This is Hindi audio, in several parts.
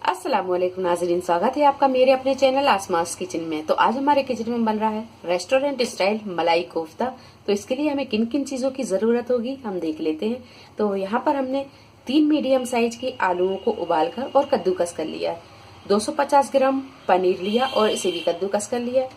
अस्सलामुअलैकुम नाज़रीन, स्वागत है आपका मेरे अपने चैनल आसमास किचन में। तो आज हमारे किचन में बन रहा है रेस्टोरेंट स्टाइल मलाई कोफ्ता। तो इसके लिए हमें किन किन चीज़ों की ज़रूरत होगी हम देख लेते हैं। तो यहाँ पर हमने 3 मीडियम साइज के आलूओं को उबालकर और कद्दूकस कर लिया है। 250 ग्राम पनीर लिया और इसे भी कद्दूकस कर लिया है।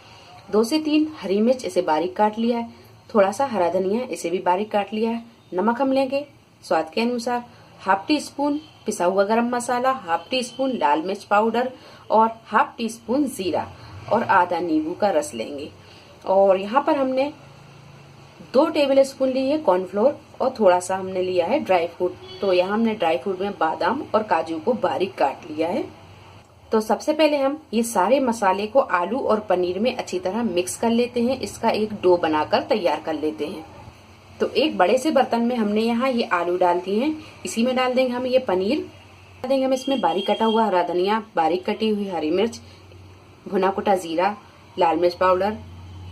2 से 3 हरी मिर्च, इसे बारीक काट लिया है। थोड़ा सा हरा धनिया, इसे भी बारीक काट लिया है। नमक हम लेंगे स्वाद के अनुसार। हाफ टी स्पून पिसा हुआ गरम मसाला, हाफ टी स्पून लाल मिर्च पाउडर और हाफ टी स्पून जीरा और आधा नींबू का रस लेंगे। और यहाँ पर हमने 2 टेबल स्पून लिए कॉर्नफ्लोर और थोड़ा सा हमने लिया है ड्राई फ्रूट। तो यहाँ हमने ड्राई फ्रूट में बादाम और काजू को बारीक काट लिया है। तो सबसे पहले हम ये सारे मसाले को आलू और पनीर में अच्छी तरह मिक्स कर लेते हैं। इसका एक डो बनाकर तैयार कर लेते हैं। तो एक बड़े से बर्तन में हमने यहाँ ये आलू डाल दिए हैं। इसी में डाल देंगे हम ये पनीर, डाल देंगे हम इसमें बारीक कटा हुआ हरा धनिया, बारीक कटी हुई हरी मिर्च, भुना कुटा जीरा, लाल मिर्च पाउडर,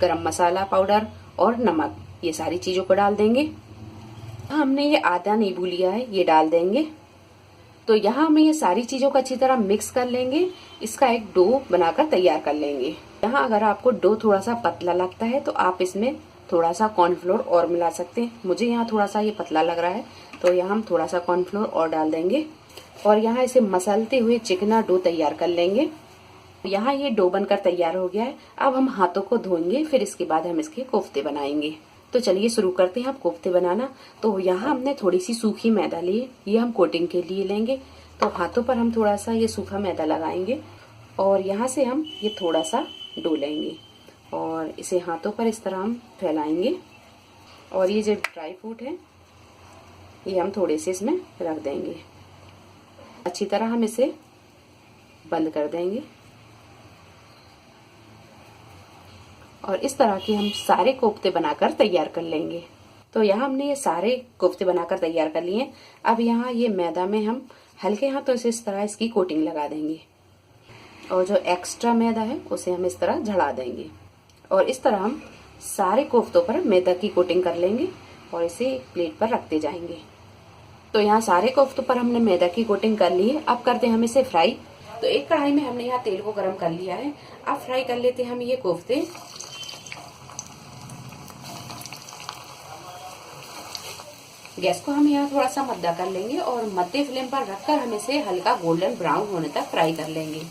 गरम मसाला पाउडर और नमक। ये सारी चीजों को डाल देंगे। हमने ये आधा नींबू लिया है, ये डाल देंगे। तो यहाँ हमें ये सारी चीजों को अच्छी तरह मिक्स कर लेंगे। इसका एक डो बनाकर तैयार कर लेंगे। यहाँ अगर आपको डो थोड़ा सा पतला लगता है तो आप इसमें थोड़ा सा कॉर्नफ्लोर और मिला सकते हैं। मुझे यहाँ थोड़ा सा ये पतला लग रहा है तो यहाँ हम थोड़ा सा कॉर्नफ्लोर और डाल देंगे और यहाँ इसे मसलते हुए चिकना डो तैयार कर लेंगे। यहाँ ये डो बनकर तैयार हो गया है। अब हम हाथों को धोएंगे, फिर इसके बाद हम इसके कोफ्ते बनाएंगे। तो चलिए शुरू करते हैं हम कोफ्ते बनाना। तो यहाँ हमने थोड़ी सी सूखी मैदा ली है, ये हम कोटिंग के लिए लेंगे। तो हाथों पर हम थोड़ा सा ये सूखा मैदा लगाएंगे और यहाँ से हम ये थोड़ा सा डो लेंगे और इसे हाथों पर इस तरह हम फैलाएंगे। और ये जो ड्राई फ्रूट है ये हम थोड़े से इसमें रख देंगे। अच्छी तरह हम इसे बंद कर देंगे और इस तरह के हम सारे कोफ्ते बनाकर तैयार कर लेंगे। तो यहाँ हमने ये सारे कोफ्ते बनाकर तैयार कर लिए। अब यहाँ ये मैदा में हम हल्के हाथों से इस तरह इसकी कोटिंग लगा देंगे और जो एक्स्ट्रा मैदा है उसे हम इस तरह झड़ा देंगे और इस तरह हम सारे कोफ्तों पर मैदा की कोटिंग कर लेंगे और इसे एक प्लेट पर रखते जाएंगे। तो यहाँ सारे कोफ्तों पर हमने मैदा की कोटिंग कर ली है। अब करते हैं हम इसे फ्राई। तो एक कढ़ाई में हमने यहाँ तेल को गरम कर लिया है। अब फ्राई कर लेते हैं हम ये कोफ्ते। गैस को हम यहाँ थोड़ा सा मद्दा कर लेंगे और मध्य फ्लेम पर रखकर हम इसे हल्का गोल्डन ब्राउन होने तक फ्राई कर लेंगे।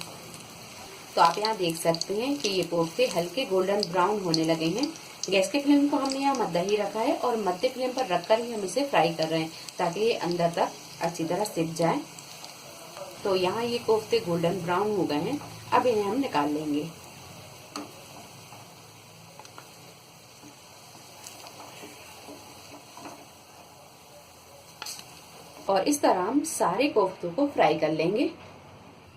तो आप यहाँ देख सकते हैं कि ये कोफ्ते हल्के गोल्डन ब्राउन होने लगे हैं। गैस के फ्लेम को हमने यहाँ मध्य ही रखा है और मध्य फ्लेम पर रखकर ही हम इसे फ्राई कर रहे हैं ताकि ये अंदर तक अच्छी तरह सिक जाए। तो यहाँ ये कोफ्ते गोल्डन ब्राउन हो गए हैं। अब इन्हें हम निकाल लेंगे। और इस तरह हम सारे कोफ्तों को फ्राई कर लेंगे।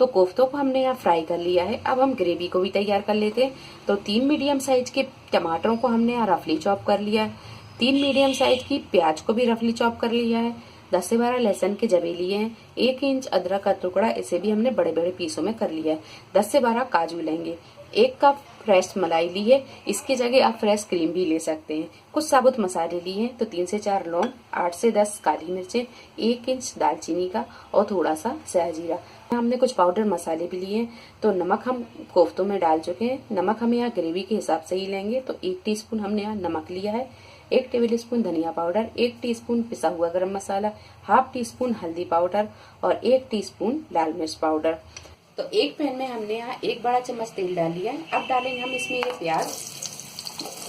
तो कोफ्तों को हमने यहाँ फ्राई कर लिया है। अब हम ग्रेवी को भी तैयार कर लेते हैं। तो 3 मीडियम साइज के टमाटरों को हमने यहाँ रफली चॉप कर लिया है। 3 मीडियम साइज की प्याज को भी रफली चॉप कर लिया है। 10 से 12 लहसुन के जबे लिए हैं। 1 इंच अदरक का टुकड़ा, इसे भी हमने बड़े बड़े पीसों में कर लिया है। 10 से 12 काजू लेंगे। 1 कप फ्रेश मलाई ली है, इसकी जगह आप फ्रेश क्रीम भी ले सकते हैं। कुछ साबुत मसाले लिए हैं तो 3 से 4 लौंग, 8 से 10 काली मिर्चें, 1 इंच दालचीनी का और थोड़ा सा सहजीरा। हमने कुछ पाउडर मसाले भी लिए हैं। तो नमक हम कोफ्तों में डाल चुके हैं। नमक हम यहाँ ग्रेवी के हिसाब से ही लेंगे। तो 1 टीस्पून हमने यहाँ नमक लिया है। 1 टेबल स्पून धनिया पाउडर, 1 टीस्पून पिसा हुआ गरम मसाला, हाफ टी स्पून हल्दी पाउडर और 1 टीस्पून लाल मिर्च पाउडर। तो एक पैन में हमने यहाँ 1 बड़ा चम्मच तेल डाल लिया है। अब डालेंगे हम इसमें ये प्याज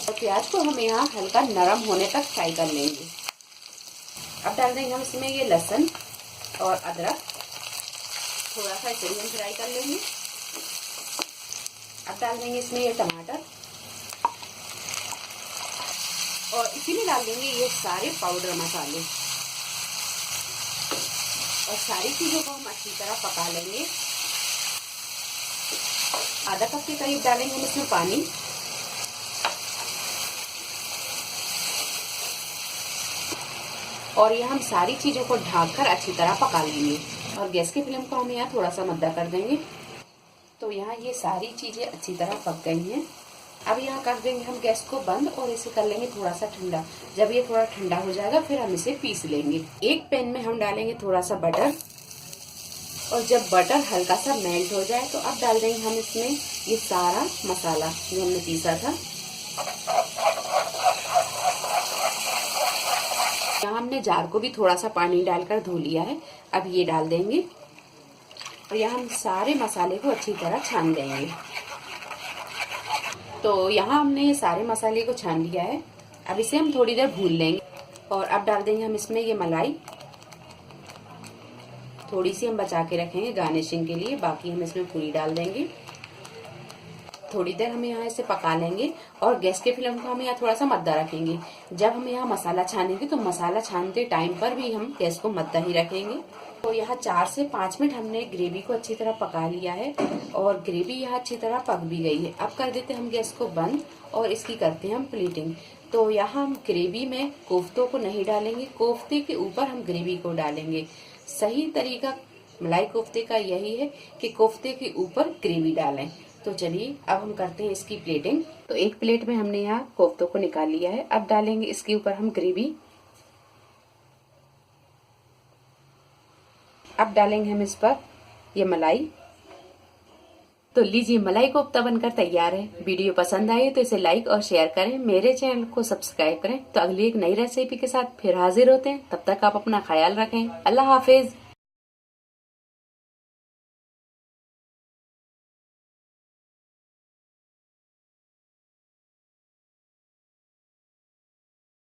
और प्याज को हम यहाँ हल्का नरम होने तक फ्राई कर लेंगे। अब डाल देंगे हम इसमें ये लहसुन और अदरक, थोड़ा सा इसे भी हम फ्राई कर लेंगे। अब डाल देंगे इसमें ये टमाटर और इसी में डाल देंगे ये सारे पाउडर मसाले और सारी चीजों को हम अच्छी तरह पका लेंगे। आधा कप के करीब डालेंगे हम इसमें पानी और ये हम सारी चीजों को ढककर अच्छी तरह पका लेंगे और गैस की फ्लेम को हम यहाँ थोड़ा सा मद्दा कर देंगे। तो यहाँ ये सारी चीजें अच्छी तरह पक गई हैं। अब यहाँ कर देंगे हम गैस को बंद और इसे कर लेंगे थोड़ा सा ठंडा। जब ये थोड़ा ठंडा हो जाएगा फिर हम इसे पीस लेंगे। एक पैन में हम डालेंगे थोड़ा सा बटर और जब बटर हल्का सा मेल्ट हो जाए तो अब डाल देंगे हम इसमें ये सारा मसाला जो हमने पीसा था। यहाँ हमने जार को भी थोड़ा सा पानी डालकर धो लिया है। अब ये डाल देंगे और यहाँ हम सारे मसाले को अच्छी तरह छान देंगे। तो यहाँ हमने ये सारे मसाले को छान लिया है। अब इसे हम थोड़ी देर भून लेंगे और अब डाल देंगे हम इसमें ये मलाई। थोड़ी सी हम बचा के रखेंगे गार्निशिंग के लिए, बाकी हम इसमें पूरी डाल देंगे। थोड़ी देर हमें यहाँ इसे पका लेंगे और गैस के फ्लेम को हम यहाँ थोड़ा सा मद्दा रखेंगे। जब हम यहाँ मसाला छानेंगे तो मसाला छानते टाइम पर भी हम गैस को मद्दा ही रखेंगे। तो यहाँ 4 से 5 मिनट हमने ग्रेवी को अच्छी तरह पका लिया है और ग्रेवी यहाँ अच्छी तरह पक भी गई है। अब कर देते हम गैस को बंद और इसकी करते हैं हम प्लेटिंग। तो यहाँ हम ग्रेवी में कोफ्तों को नहीं डालेंगे, कोफ्ते के ऊपर हम ग्रेवी को डालेंगे। सही तरीका मलाई कोफ्ते का यही है कि कोफ्ते के ऊपर ग्रेवी डालें। तो चलिए अब हम करते हैं इसकी प्लेटिंग। तो एक प्लेट में हमने यहाँ कोफ्तों को निकाल लिया है। अब डालेंगे इसके ऊपर हम ग्रेवी। अब डालेंगे हम इस पर ये मलाई। तो लीजिए मलाई कोफ्ता बनकर तैयार है। वीडियो पसंद आए तो इसे लाइक और शेयर करें, मेरे चैनल को सब्सक्राइब करें। तो अगली एक नई रेसिपी के साथ फिर हाजिर होते हैं। तब तक आप अपना ख्याल रखें। अल्लाह हाफिज।